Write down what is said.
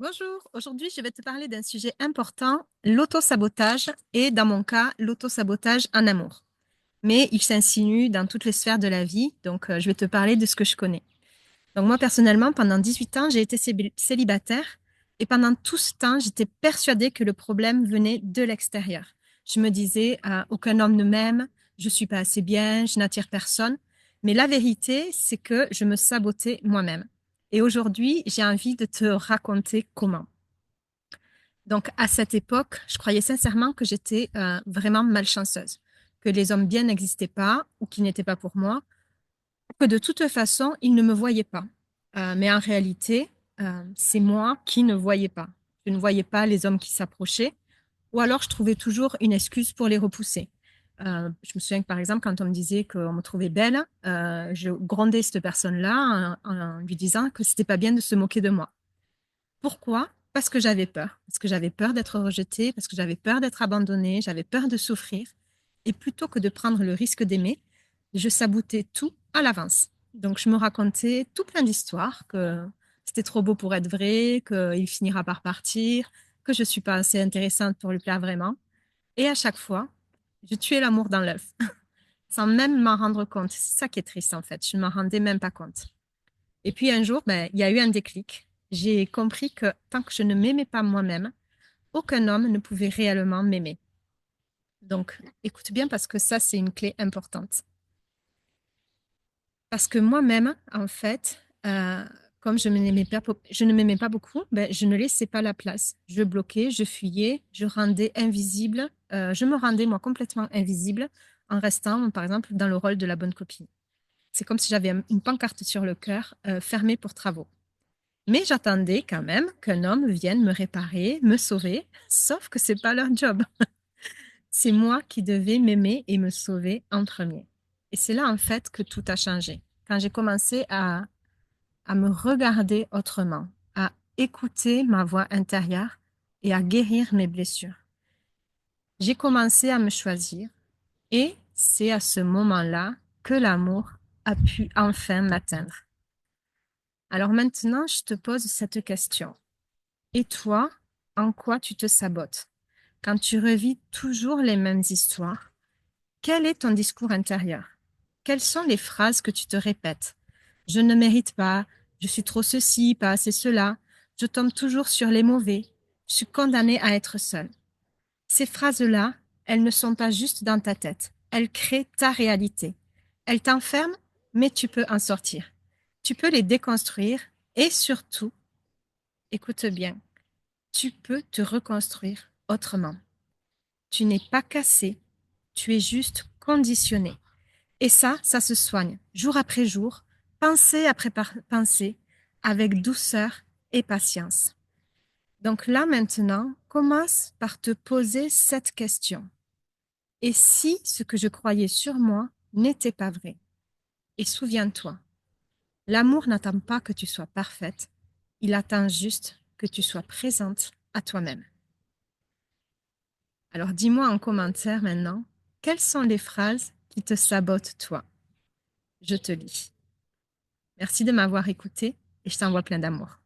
Bonjour, aujourd'hui je vais te parler d'un sujet important, l'autosabotage et dans mon cas, l'autosabotage en amour. Mais il s'insinue dans toutes les sphères de la vie, donc je vais te parler de ce que je connais. Donc moi personnellement, pendant 18 ans, j'ai été célibataire et pendant tout ce temps, j'étais persuadée que le problème venait de l'extérieur. Je me disais, aucun homme ne m'aime, je suis pas assez bien, je n'attire personne. Mais la vérité, c'est que je me sabotais moi-même. Et aujourd'hui, j'ai envie de te raconter comment. Donc, à cette époque, je croyais sincèrement que j'étais vraiment malchanceuse, que les hommes bien n'existaient pas ou qu'ils n'étaient pas pour moi, que de toute façon, ils ne me voyaient pas. Mais en réalité, c'est moi qui ne voyais pas. Je ne voyais pas les hommes qui s'approchaient, ou alors je trouvais toujours une excuse pour les repousser. Je me souviens que par exemple, quand on me disait qu'on me trouvait belle, je grondais cette personne-là en lui disant que c'était pas bien de se moquer de moi. Pourquoi? Parce que j'avais peur. Parce que j'avais peur d'être rejetée, parce que j'avais peur d'être abandonnée, j'avais peur de souffrir. Et plutôt que de prendre le risque d'aimer, je sabotais tout à l'avance. Donc, je me racontais tout plein d'histoires, que c'était trop beau pour être vrai, qu'il finira par partir, que je suis pas assez intéressante pour lui plaire vraiment. Et à chaque fois, je tuais l'amour dans l'œuf, sans même m'en rendre compte. C'est ça qui est triste, en fait. Je ne m'en rendais même pas compte. Et puis un jour, il y a eu un déclic. J'ai compris que tant que je ne m'aimais pas moi-même, aucun homme ne pouvait réellement m'aimer. Donc, écoute bien parce que ça, c'est une clé importante. Parce que moi-même, en fait, comme je ne m'aimais pas beaucoup, je ne laissais pas la place. Je bloquais, je fuyais, je rendais invisible, je me rendais moi complètement invisible en restant, par exemple, dans le rôle de la bonne copine. C'est comme si j'avais une pancarte sur le cœur, fermée pour travaux. Mais j'attendais quand même qu'un homme vienne me réparer, me sauver, sauf que c'est pas leur job. C'est moi qui devais m'aimer et me sauver en premier. Et c'est là en fait que tout a changé. Quand j'ai commencé à me regarder autrement, à écouter ma voix intérieure et à guérir mes blessures. J'ai commencé à me choisir et c'est à ce moment-là que l'amour a pu enfin m'atteindre. Alors maintenant, je te pose cette question. Et toi, en quoi tu te sabotes? Quand tu revis toujours les mêmes histoires, quel est ton discours intérieur? Quelles sont les phrases que tu te répètes? Je ne mérite pas, je suis trop ceci, pas assez cela, je tombe toujours sur les mauvais, je suis condamnée à être seule. Ces phrases-là, elles ne sont pas juste dans ta tête, elles créent ta réalité. Elles t'enferment, mais tu peux en sortir. Tu peux les déconstruire et surtout, écoute bien, tu peux te reconstruire autrement. Tu n'es pas cassé, tu es juste conditionné. Et ça se soigne jour après jour, pensée après pensée, avec douceur et patience. Donc là maintenant, commence par te poser cette question. Et si ce que je croyais sur moi n'était pas vrai? Et souviens-toi, l'amour n'attend pas que tu sois parfaite, il attend juste que tu sois présente à toi-même. Alors dis-moi en commentaire maintenant, quelles sont les phrases qui te sabotent toi? Je te lis. Merci de m'avoir écouté et je t'envoie plein d'amour.